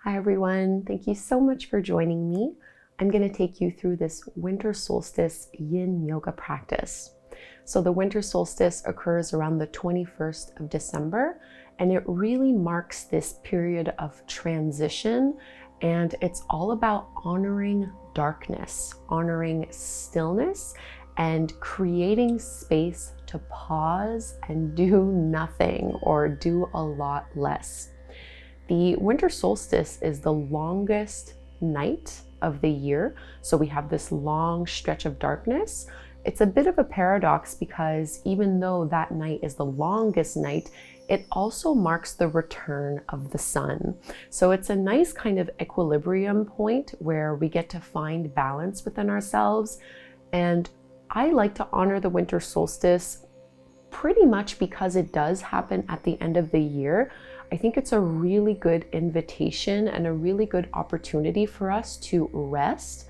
Hi everyone, thank you so much for joining me. I'm going to take you through this winter solstice yin yoga practice. So the winter solstice occurs around the 21st of December, and it really marks this period of transition, and it's all about honoring darkness, honoring stillness, and creating space to pause and do nothing or do a lot less. The winter solstice is the longest night of the year, so we have this long stretch of darkness. It's a bit of a paradox because even though that night is the longest night, it also marks the return of the sun. So it's a nice kind of equilibrium point where we get to find balance within ourselves. And I like to honor the winter solstice pretty much because it does happen at the end of the year. I think it's a really good invitation and a really good opportunity for us to rest,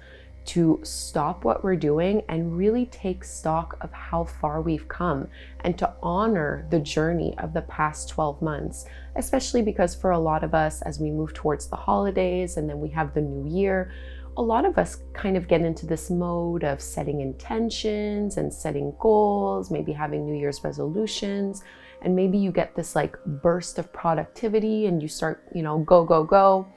to stop what we're doing and really take stock of how far we've come and to honor the journey of the past 12 months, especially because for a lot of us, as we move towards the holidays and then we have the new year, a lot of us kind of get into this mode of setting intentions and setting goals, maybe having New Year's resolutions. And maybe you get this like burst of productivity and you start, go, go, go.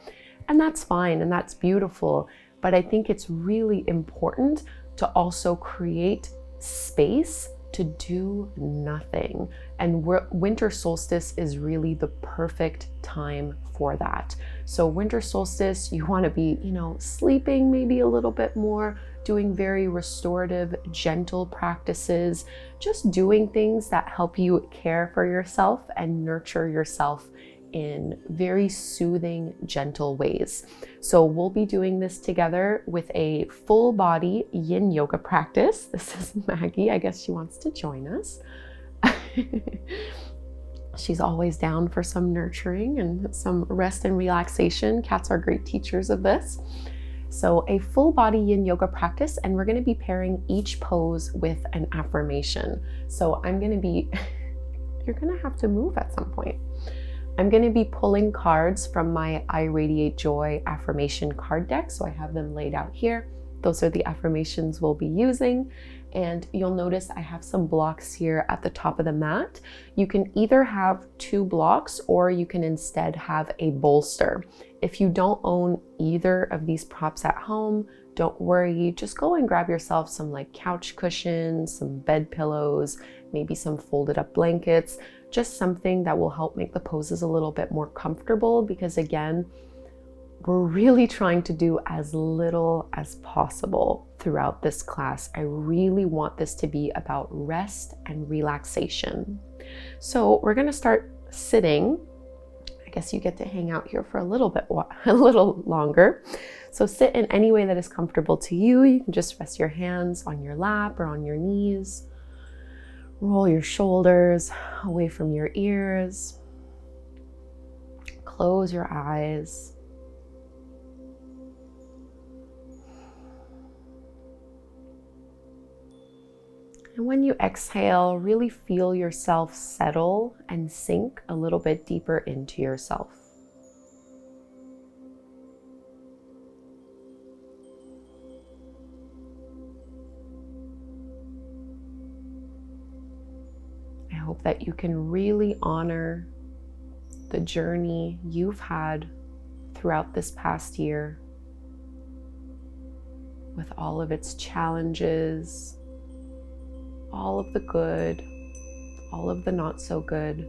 And that's fine and that's beautiful. But I think it's really important to also create space to do nothing. And winter solstice is really the perfect time for that. So winter solstice, you want to be, sleeping maybe a little bit more, doing very restorative, gentle practices, just doing things that help you care for yourself and nurture yourself in very soothing, gentle ways. So we'll be doing this together with a full body yin yoga practice. This is Maggie. I guess she wants to join us. She's always down for some nurturing and some rest and relaxation. Cats are great teachers of this. So a full body yin yoga practice, and we're going to be pairing each pose with an affirmation. So I'm going to be, you're going to have to move at some point. I'm going to be pulling cards from my I Radiate Joy affirmation card deck. So I have them laid out here. Those are the affirmations we'll be using. And you'll notice I have some blocks here at the top of the mat. You can either have 2 blocks or you can instead have a bolster. If you don't own either of these props at home, don't worry, just go and grab yourself some like couch cushions, some bed pillows, maybe some folded up blankets, just something that will help make the poses a little bit more comfortable, because again, we're really trying to do as little as possible throughout this class. I really want this to be about rest and relaxation. So we're going to start sitting. I guess you get to hang out here for a little longer. So sit in any way that is comfortable to you. You can just rest your hands on your lap or on your knees. Roll your shoulders away from your ears. Close your eyes. And when you exhale, really feel yourself settle and sink a little bit deeper into yourself. I hope that you can really honor the journey you've had throughout this past year, with all of its challenges, all of the good, all of the not so good.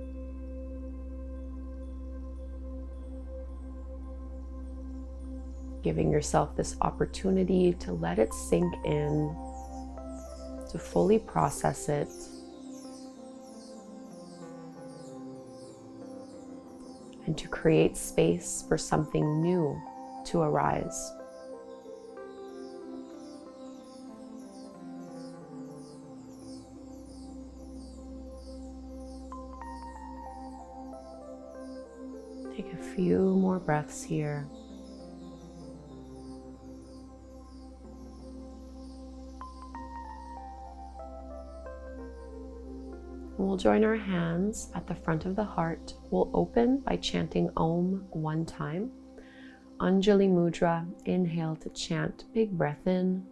Giving yourself this opportunity to let it sink in, to fully process it, and to create space for something new to arise. Take a few more breaths here. We'll join our hands at the front of the heart. We'll open by chanting Om one time. Anjali Mudra. Inhale to chant. Big breath in.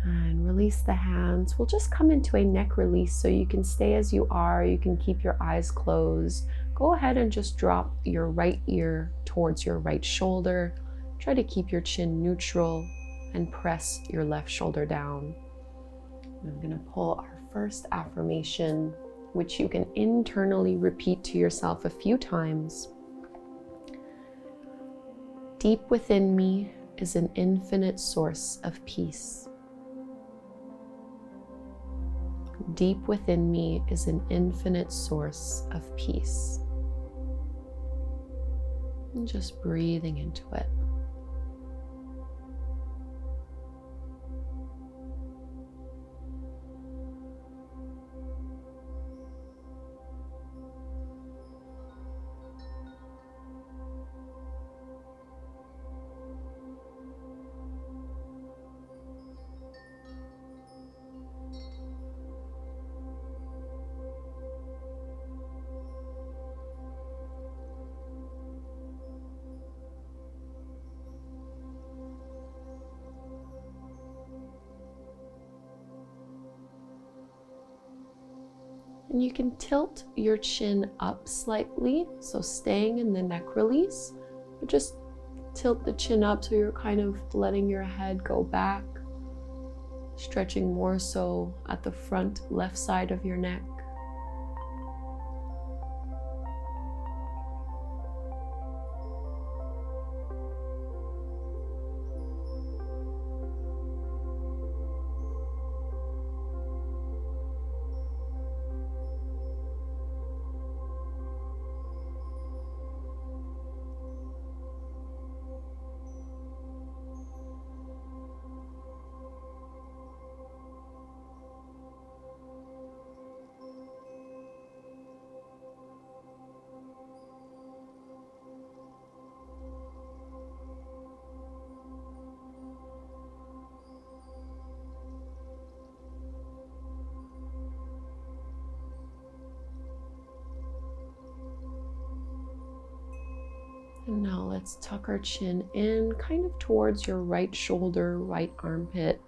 And release the hands. We'll just come into a neck release, so you can stay as you are. You can keep your eyes closed. Go ahead and just drop your right ear towards your right shoulder. Try to keep your chin neutral and press your left shoulder down. I'm going to pull our first affirmation, which you can internally repeat to yourself a few times. Deep within me is an infinite source of peace. Deep within me is an infinite source of peace. And just breathing into it. And you can tilt your chin up slightly, so staying in the neck release, but just tilt the chin up so you're kind of letting your head go back, stretching more so at the front left side of your neck. And now let's tuck our chin in kind of towards your right shoulder, right armpit,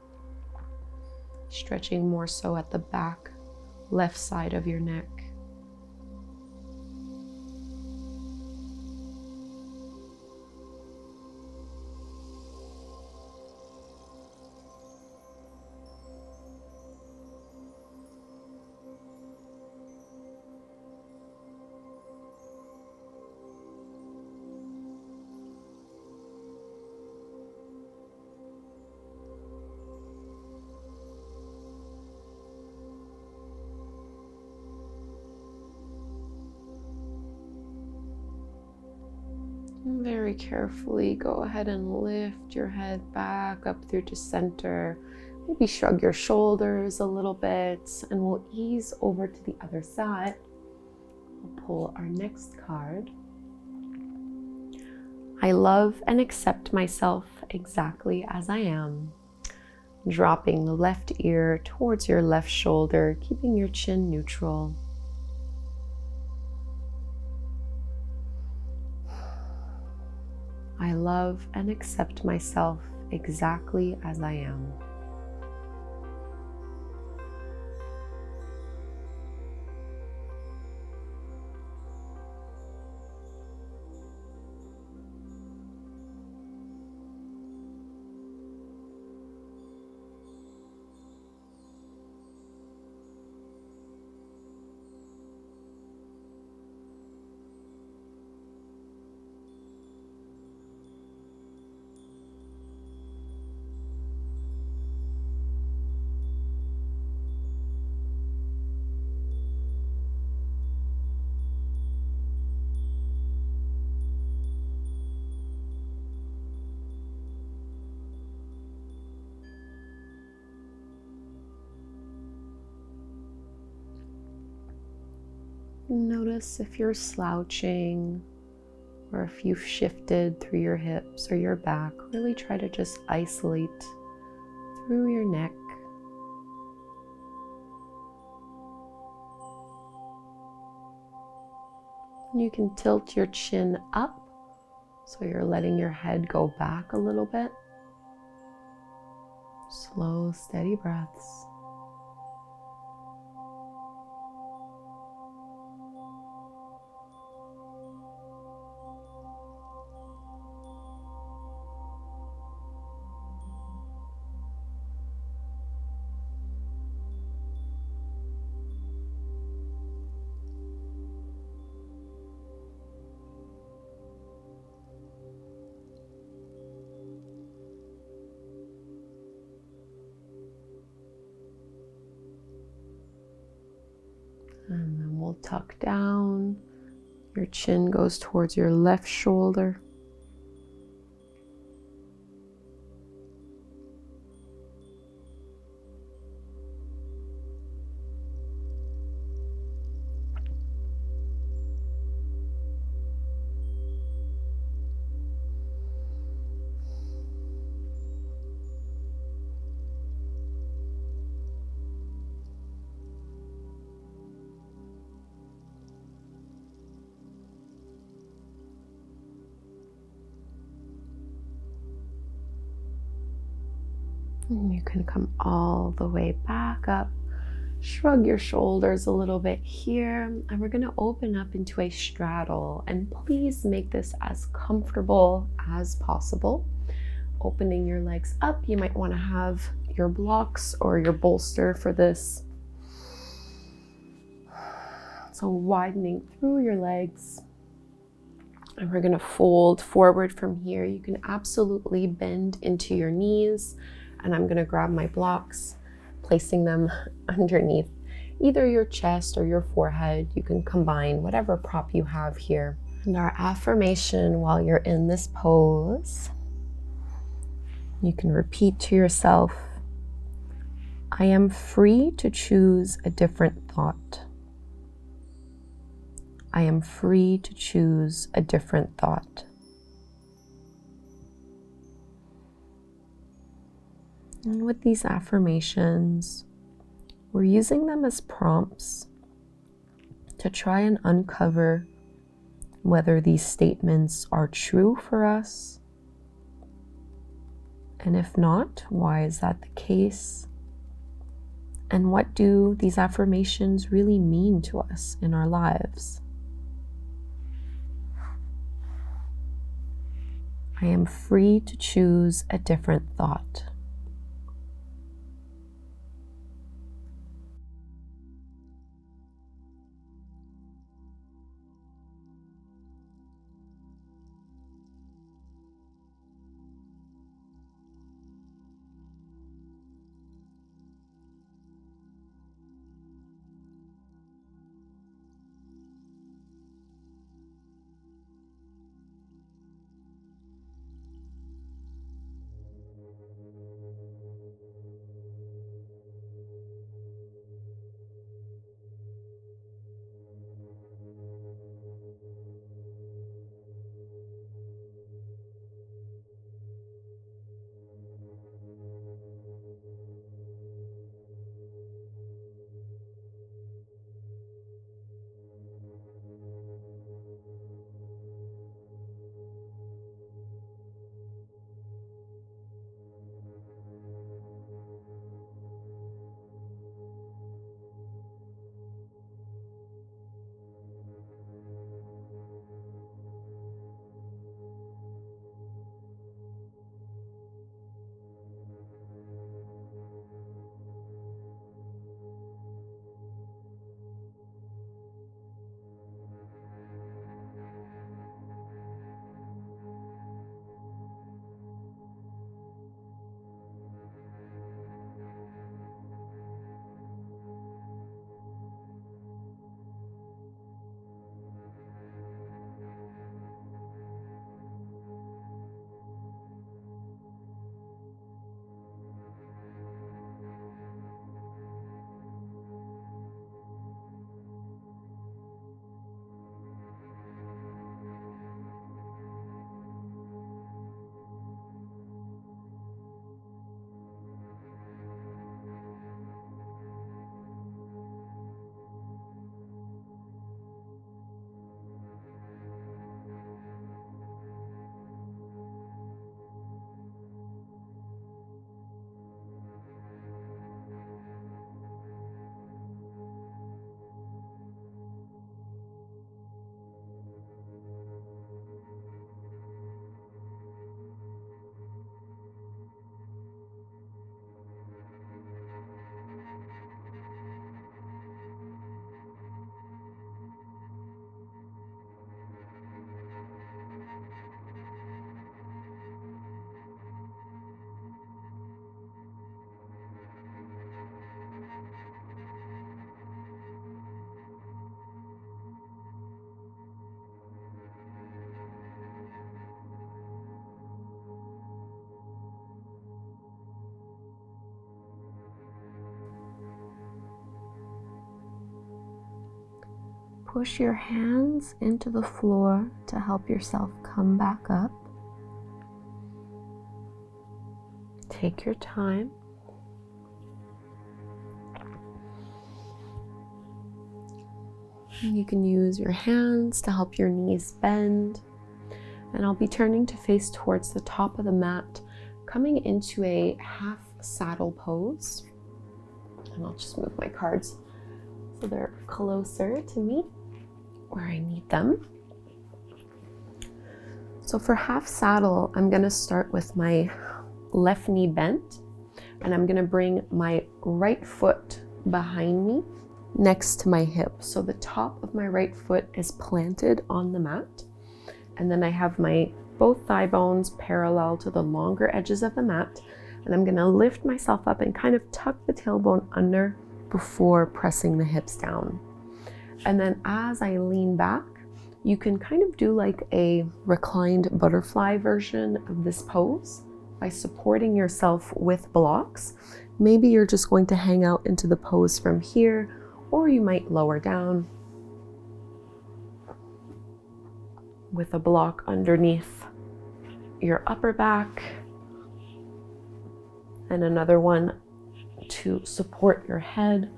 stretching more so at the back left side of your neck. Very carefully go ahead and lift your head back up through to center. Maybe shrug your shoulders a little bit, and we'll ease over to the other side. We'll pull our next card. I love and accept myself exactly as I am. Dropping the left ear towards your left shoulder, keeping your chin neutral. I love and accept myself exactly as I am. Notice if you're slouching or if you've shifted through your hips or your back, really try to just isolate through your neck. You can tilt your chin up, so you're letting your head go back a little bit. Slow, steady breaths. And then we'll tuck down. Your chin goes towards your left shoulder. And you can come all the way back up. Shrug your shoulders a little bit here, and we're going to open up into a straddle. And please make this as comfortable as possible. Opening your legs up, you might want to have your blocks or your bolster for this. So widening through your legs. And we're going to fold forward from here. You can absolutely bend into your knees. And I'm going to grab my blocks, placing them underneath either your chest or your forehead. You can combine whatever prop you have here. And our affirmation while you're in this pose, you can repeat to yourself, I am free to choose a different thought. I am free to choose a different thought. And with these affirmations, we're using them as prompts to try and uncover whether these statements are true for us. And if not, why is that the case? And what do these affirmations really mean to us in our lives? I am free to choose a different thought. push your hands into the floor to help yourself come back up. Take your time. You can use your hands to help your knees bend. And I'll be turning to face towards the top of the mat, coming into a half saddle pose. And I'll just move my cards so they're closer to me where I need them. So for half saddle, I'm going to start with my left knee bent, and I'm going to bring my right foot behind me next to my hip. So the top of my right foot is planted on the mat, and then I have my both thigh bones parallel to the longer edges of the mat, and I'm going to lift myself up and kind of tuck the tailbone under before pressing the hips down. And then as I lean back, you can kind of do like a reclined butterfly version of this pose by supporting yourself with blocks. Maybe you're just going to hang out into the pose from here, or you might lower down with a block underneath your upper back and another one to support your head.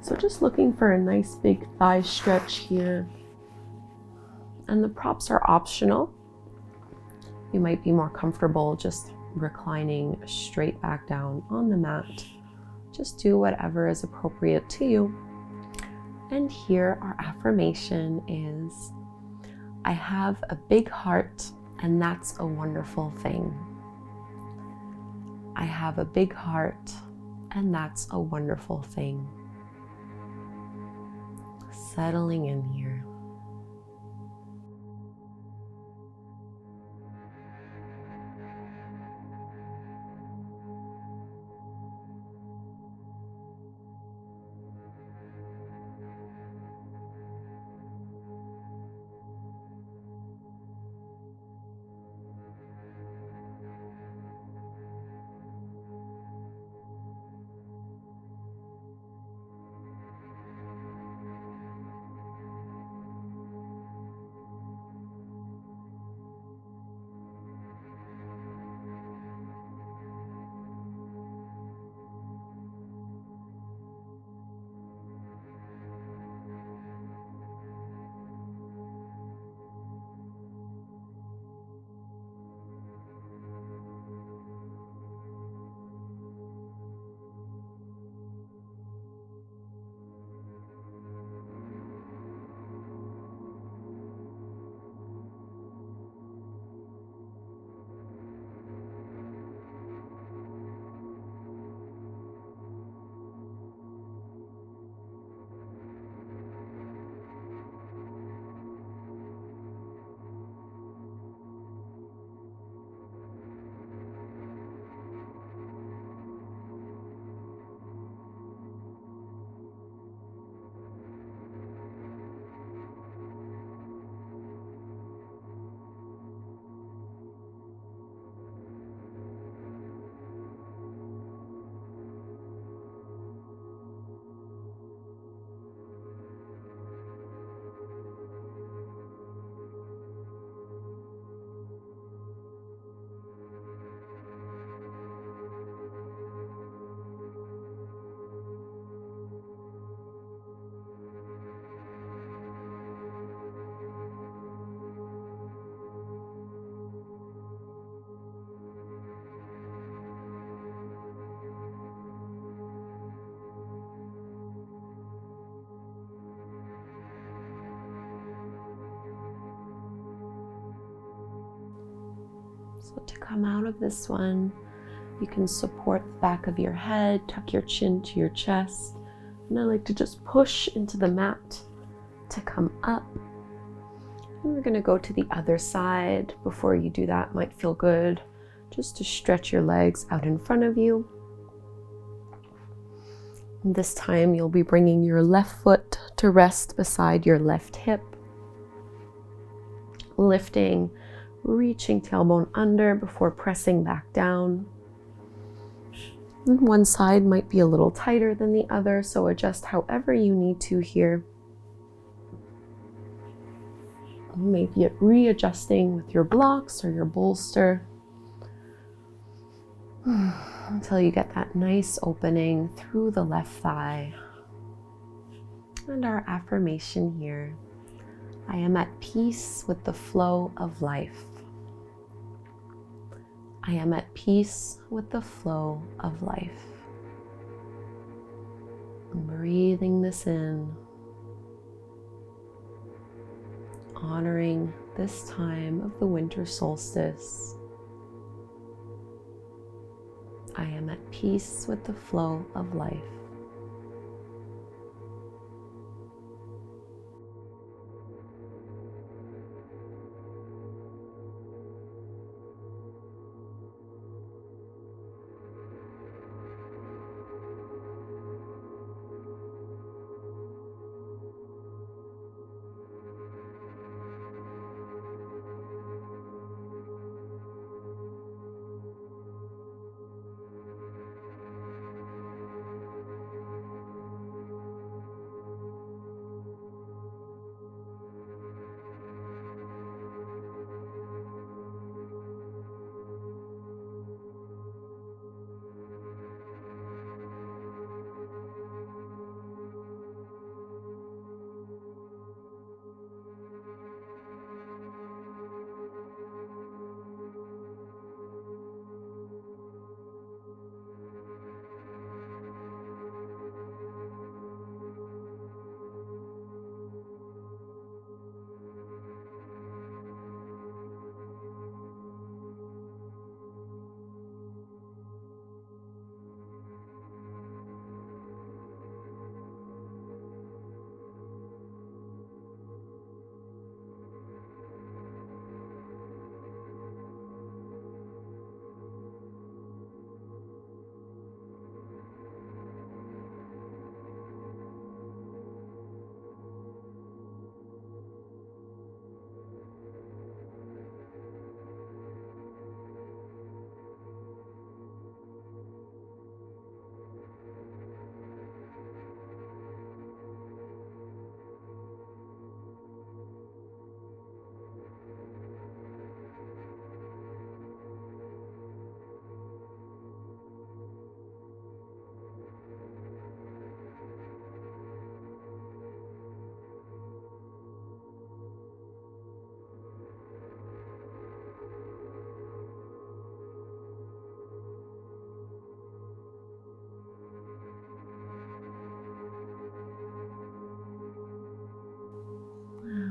So just looking for a nice big thigh stretch here. And the props are optional. You might be more comfortable just reclining straight back down on the mat. Just do whatever is appropriate to you. And here our affirmation is, I have a big heart, and that's a wonderful thing. I have a big heart, and that's a wonderful thing. Settling in here. So to come out of this one, you can support the back of your head, tuck your chin to your chest. And I like to just push into the mat to come up. And we're going to go to the other side. Before you do that, might feel good just to stretch your legs out in front of you. And this time you'll be bringing your left foot to rest beside your left hip. Lifting, reaching tailbone under before pressing back down. And one side might be a little tighter than the other, so adjust however you need to here. Maybe readjusting with your blocks or your bolster until you get that nice opening through the left thigh. And our affirmation here: I am at peace with the flow of life. I am at peace with the flow of life. Breathing this in, honoring this time of the winter solstice. I am at peace with the flow of life.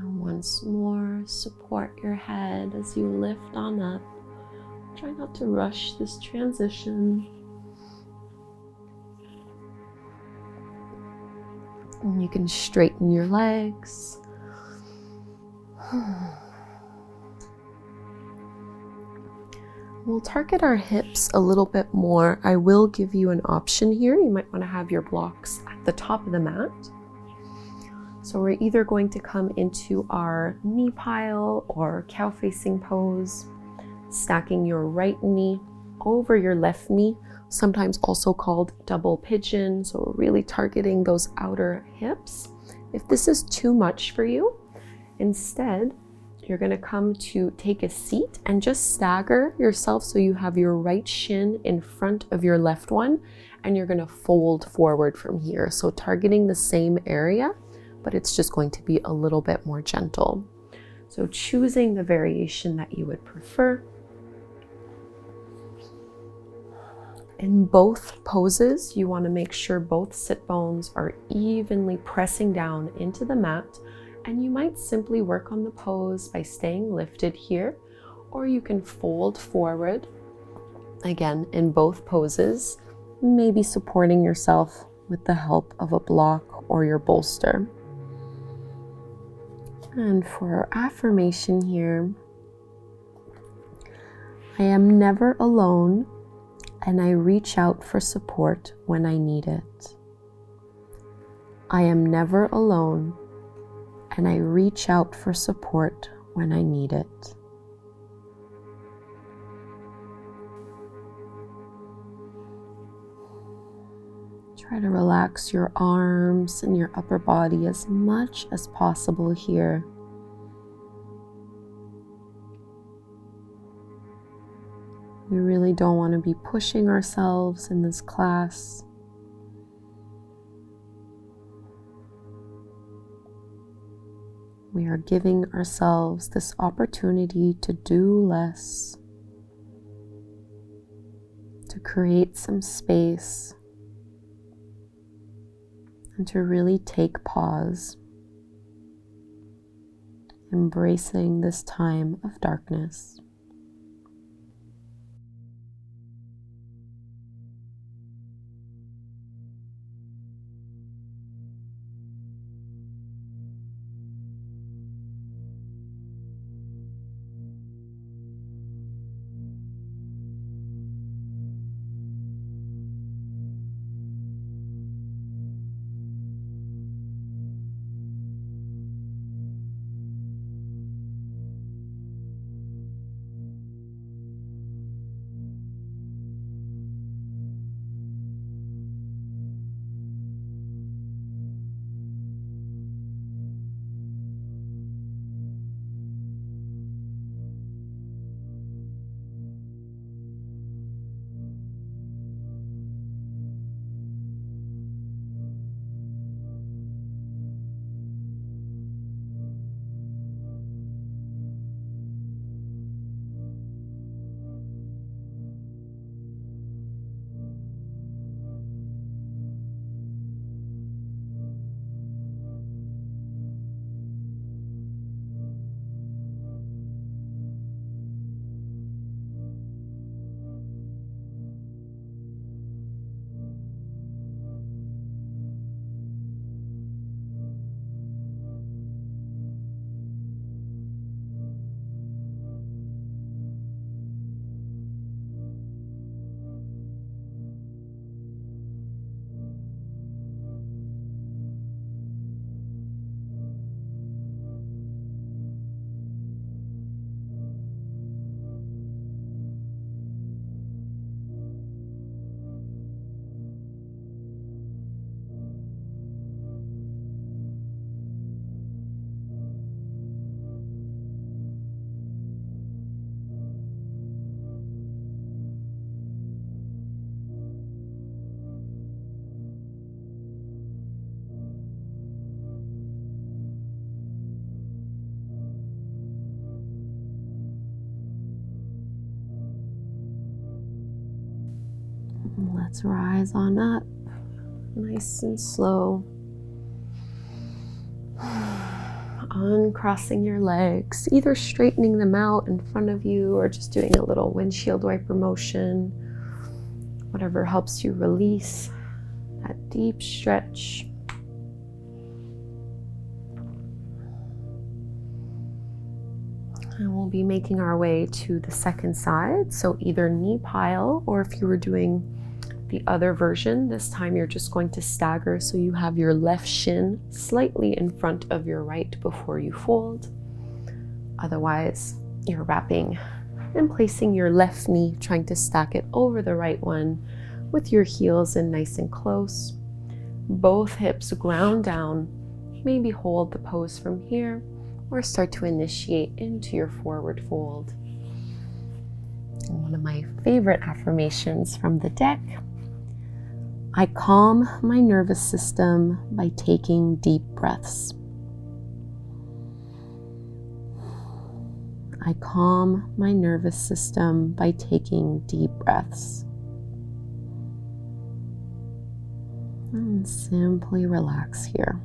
Once more, support your head as you lift on up. Try not to rush this transition. And you can straighten your legs. We'll target our hips a little bit more. I will give you an option here. You might want to have your blocks at the top of the mat. So we're either going to come into our knee pile or cow facing pose, stacking your right knee over your left knee, sometimes also called double pigeon. So we're really targeting those outer hips. If this is too much for you, instead, you're going to come to take a seat and just stagger yourself so you have your right shin in front of your left one, and you're going to fold forward from here. So targeting the same area, but it's just going to be a little bit more gentle. So choosing the variation that you would prefer. In both poses, you want to make sure both sit bones are evenly pressing down into the mat, and you might simply work on the pose by staying lifted here, or you can fold forward, again, in both poses, maybe supporting yourself with the help of a block or your bolster. And for our affirmation here, I am never alone, and I reach out for support when I need it. I am never alone, and I reach out for support when I need it. Try to relax your arms and your upper body as much as possible here. We really don't want to be pushing ourselves in this class. We are giving ourselves this opportunity to do less, to create some space, and to really take pause, embracing this time of darkness. Let's rise on up, nice and slow. Uncrossing your legs, either straightening them out in front of you or just doing a little windshield wiper motion. Whatever helps you release that deep stretch. And we'll be making our way to the second side. So either knee pile, or if you were doing the other version, this time you're just going to stagger so you have your left shin slightly in front of your right before you fold. Otherwise, you're wrapping and placing your left knee, trying to stack it over the right one with your heels in nice and close. Both hips ground down. Maybe hold the pose from here or start to initiate into your forward fold. And one of my favorite affirmations from the deck: I calm my nervous system by taking deep breaths. I calm my nervous system by taking deep breaths. And simply relax here.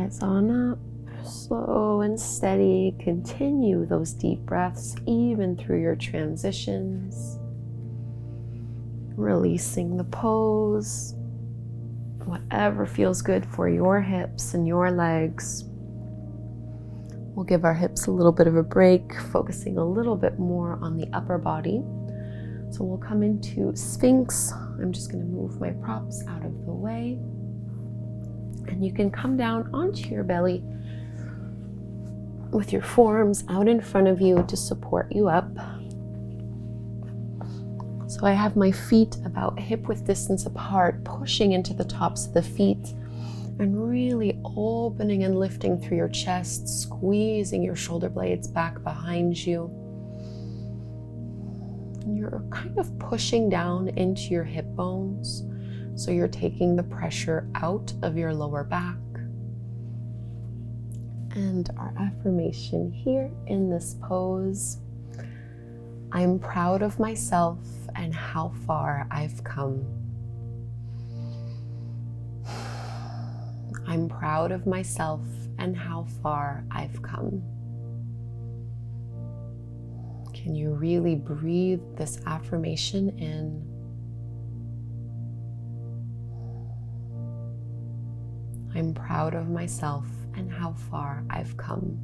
Rise on up, slow and steady. Continue those deep breaths even through your transitions. Releasing the pose, whatever feels good for your hips and your legs. We'll give our hips a little bit of a break, focusing a little bit more on the upper body. So we'll come into Sphinx. I'm just going to move my props out of the way. And you can come down onto your belly with your forearms out in front of you to support you up. So I have my feet about hip-width distance apart, pushing into the tops of the feet and really opening and lifting through your chest, squeezing your shoulder blades back behind you. And you're kind of pushing down into your hip bones. So you're taking the pressure out of your lower back. And our affirmation here in this pose: I'm proud of myself and how far I've come. I'm proud of myself and how far I've come. Can you really breathe this affirmation in? I'm proud of myself and how far I've come.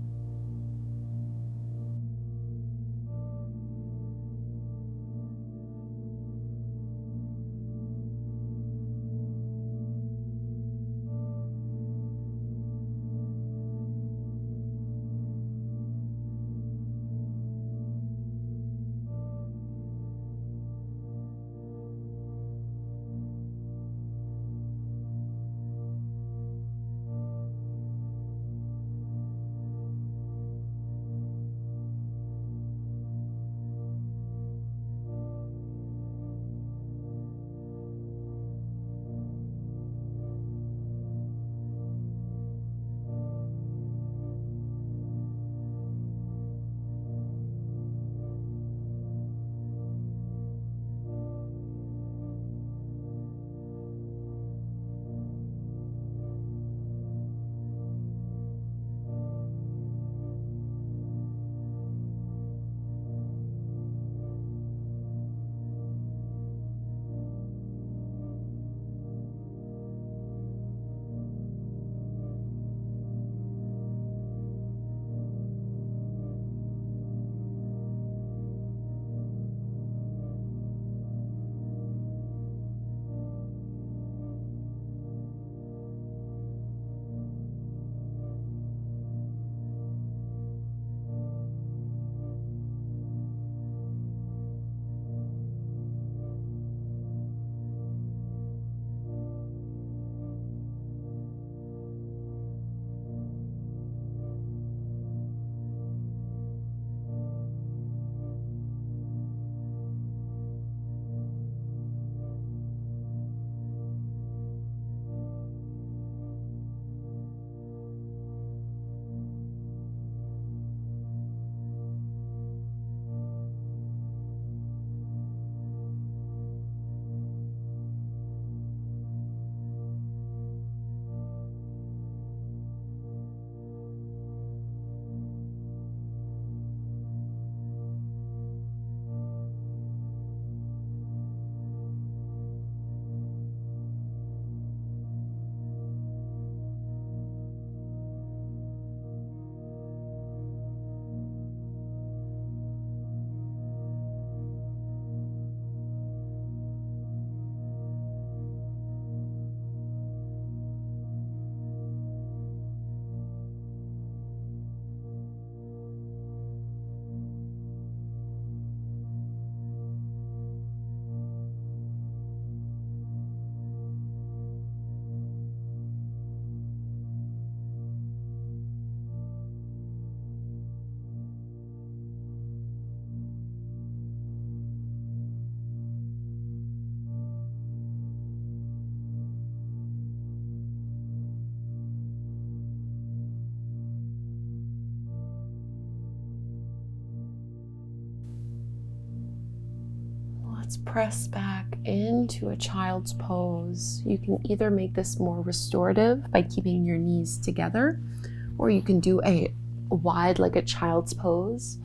let's press back into a child's pose. You can either make this more restorative by keeping your knees together, or you can do a wide like a child's pose.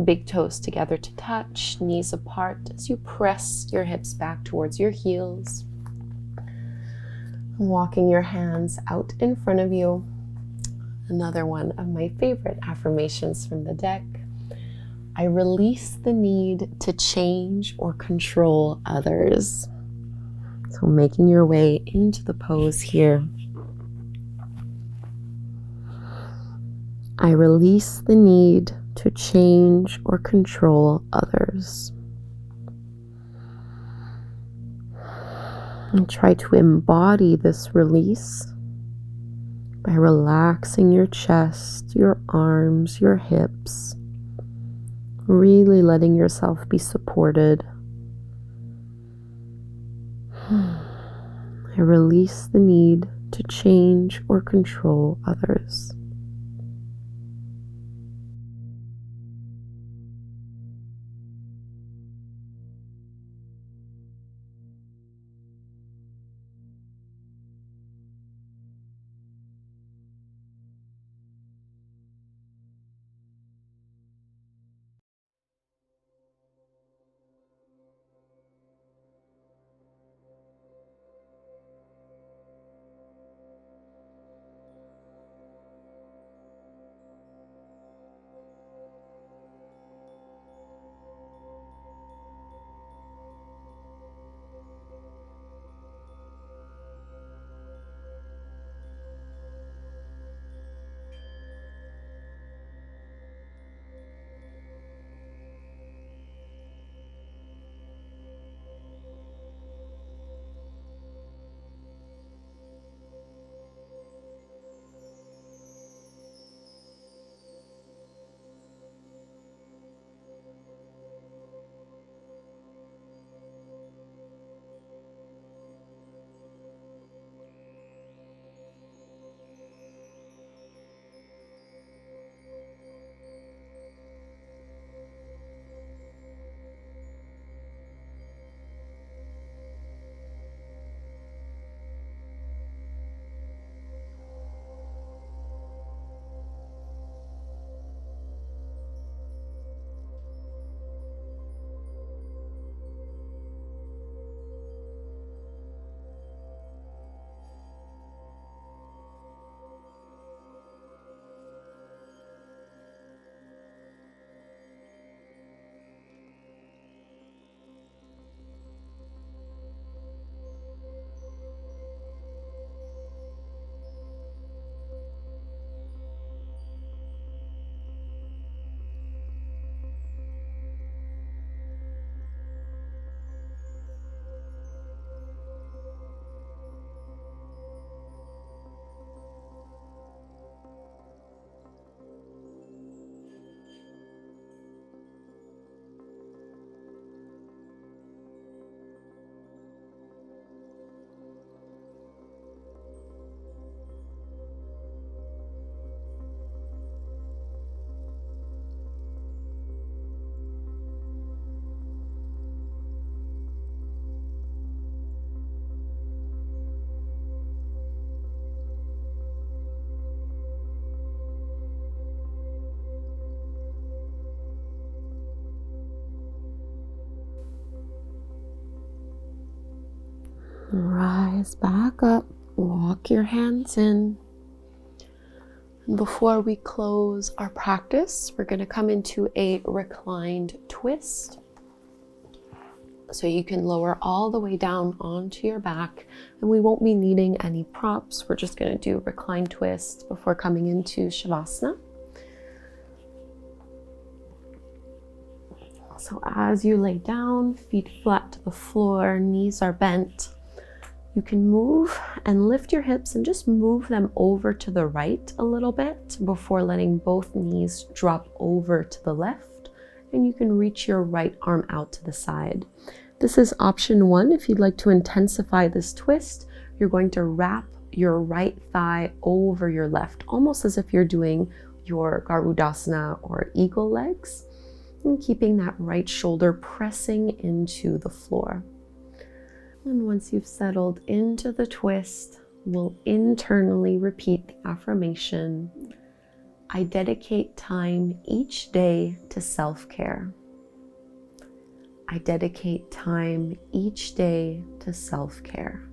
Big toes together to touch, knees apart as you press your hips back towards your heels. Walking your hands out in front of you. Another one of my favorite affirmations from the deck. I release the need to change or control others. So making your way into the pose here. I release the need to change or control others. And try to embody this release by relaxing your chest, your arms, your hips, really letting yourself be supported. I release the need to change or control others. Rise back up, walk your hands in. And before we close our practice, we're going to come into a reclined twist. So you can lower all the way down onto your back, and we won't be needing any props. We're just going to do reclined twist before coming into Shavasana. So as you lay down, feet flat to the floor, knees are bent, you can move and lift your hips and just move them over to the right a little bit before letting both knees drop over to the left. And you can reach your right arm out to the side. This is option one. If you'd like to intensify this twist, you're going to wrap your right thigh over your left, almost as if you're doing your Garudasana or eagle legs. And keeping that right shoulder pressing into the floor. And once you've settled into the twist, we'll internally repeat the affirmation: I dedicate time each day to self-care. I dedicate time each day to self-care.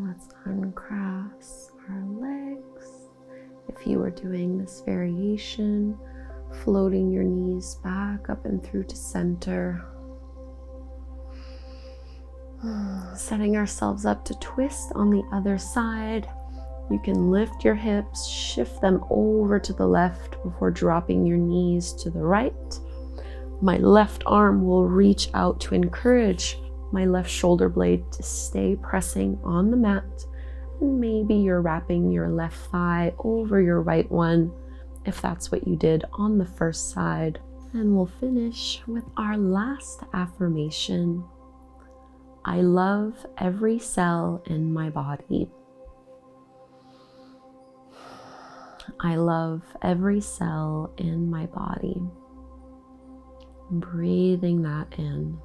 Let's uncross our legs. If you were doing this variation, floating your knees back up and through to center. Setting ourselves up to twist on the other side. You can lift your hips, shift them over to the left before dropping your knees to the right. My left arm will reach out to encourage my left shoulder blade to stay pressing on the mat. And maybe you're wrapping your left thigh over your right one, if that's what you did on the first side. And we'll finish with our last affirmation. I love every cell in my body. I love every cell in my body. Breathing that in.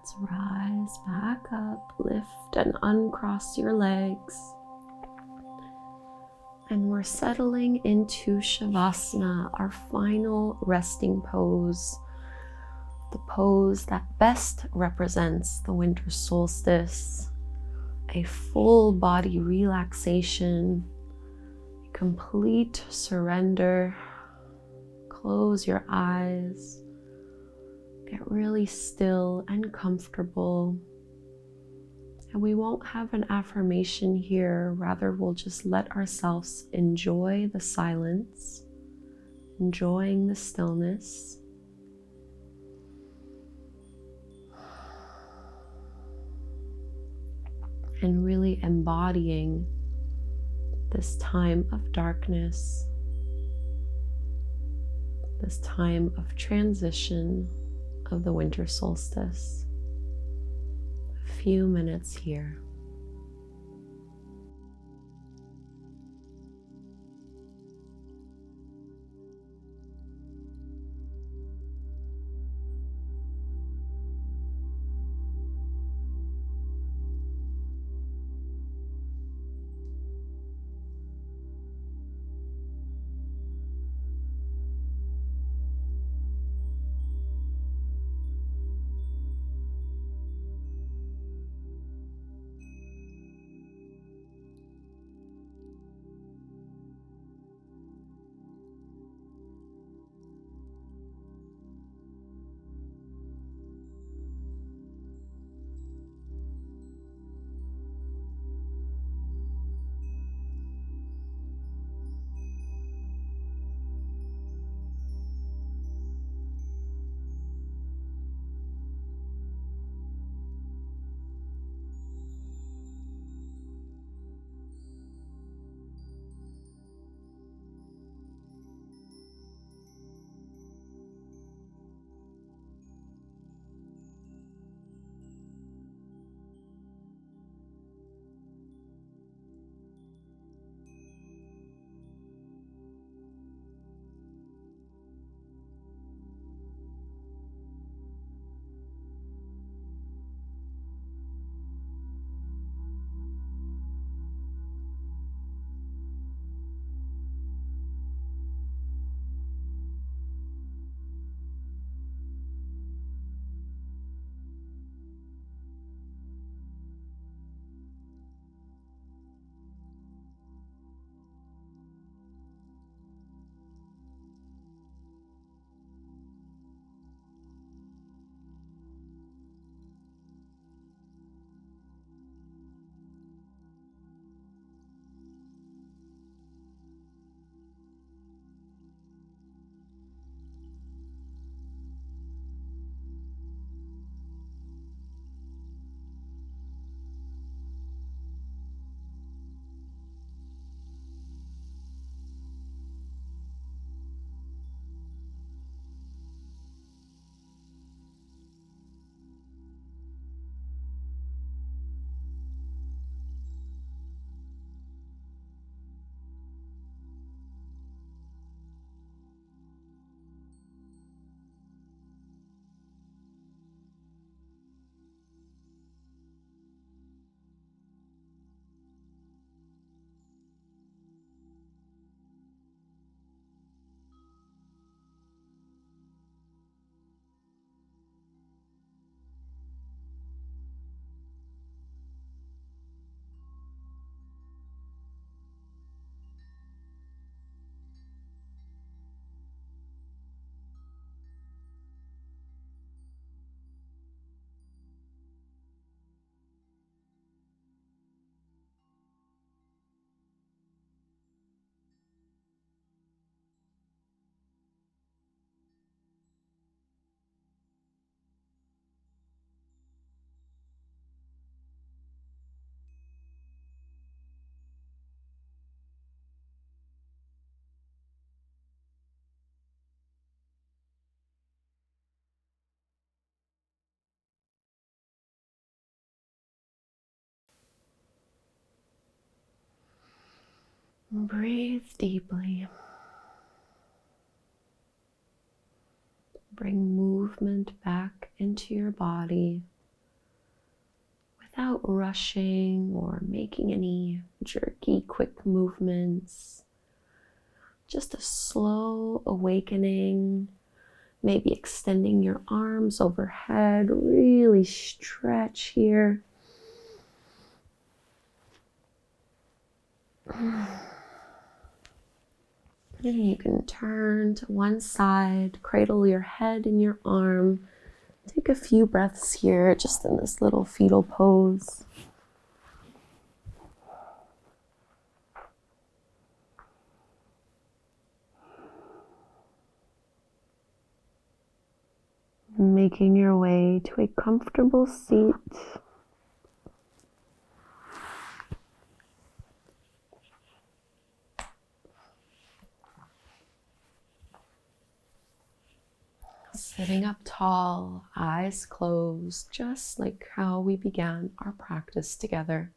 Let's rise back up, lift and uncross your legs. And we're settling into Shavasana, our final resting pose, the pose that best represents the winter solstice, a full body relaxation, complete surrender. Close your eyes, get really still and comfortable. And we won't have an affirmation here, rather we'll just let ourselves enjoy the silence, enjoying the stillness. And really embodying this time of darkness, this time of transition of the winter solstice. A few minutes here. Breathe deeply. Bring movement back into your body. without rushing or making any jerky, quick movements. Just a slow awakening, maybe extending your arms overhead, really stretch here. And you can turn to one side, cradle your head in your arm. Take a few breaths here, just in this little fetal pose. Making your way to a comfortable seat. Sitting up tall, eyes closed, just like how we began our practice together.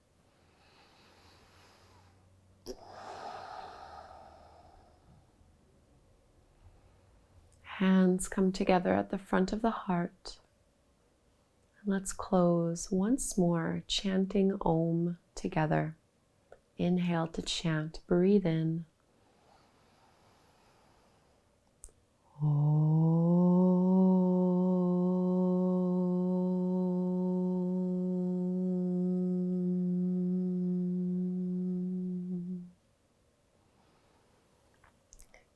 Hands come together at the front of the heart. And let's close once more, chanting Om together. Inhale to chant, breathe in.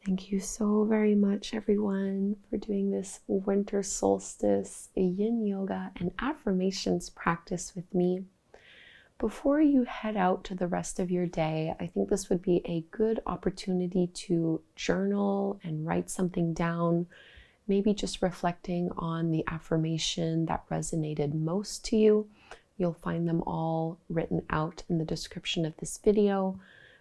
Thank you so very much, everyone, for doing this winter solstice yin yoga and affirmations practice with me. Before you head out to the rest of your day, I think this would be a good opportunity to journal and write something down, maybe just reflecting on the affirmation that resonated most to you. You'll find them all written out in the description of this video,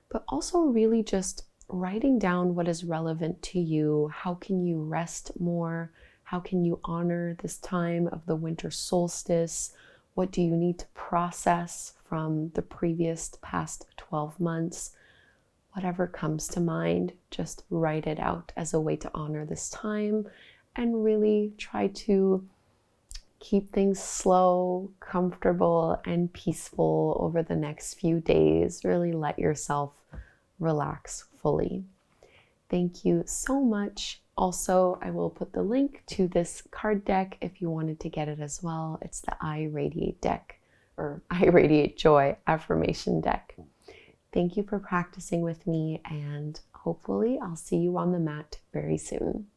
but also really just writing down what is relevant to you. How can you rest more? How can you honor this time of the winter solstice? What do you need to process from the past 12 months? Whatever comes to mind, just write it out as a way to honor this time and really try to keep things slow, comfortable, and peaceful over the next few days. Really let yourself relax fully. Thank you so much. Also, I will put the link to this card deck if you wanted to get it as well. It's the I Radiate deck, or I Radiate Joy affirmation deck. Thank you for practicing with me, and hopefully I'll see you on the mat very soon.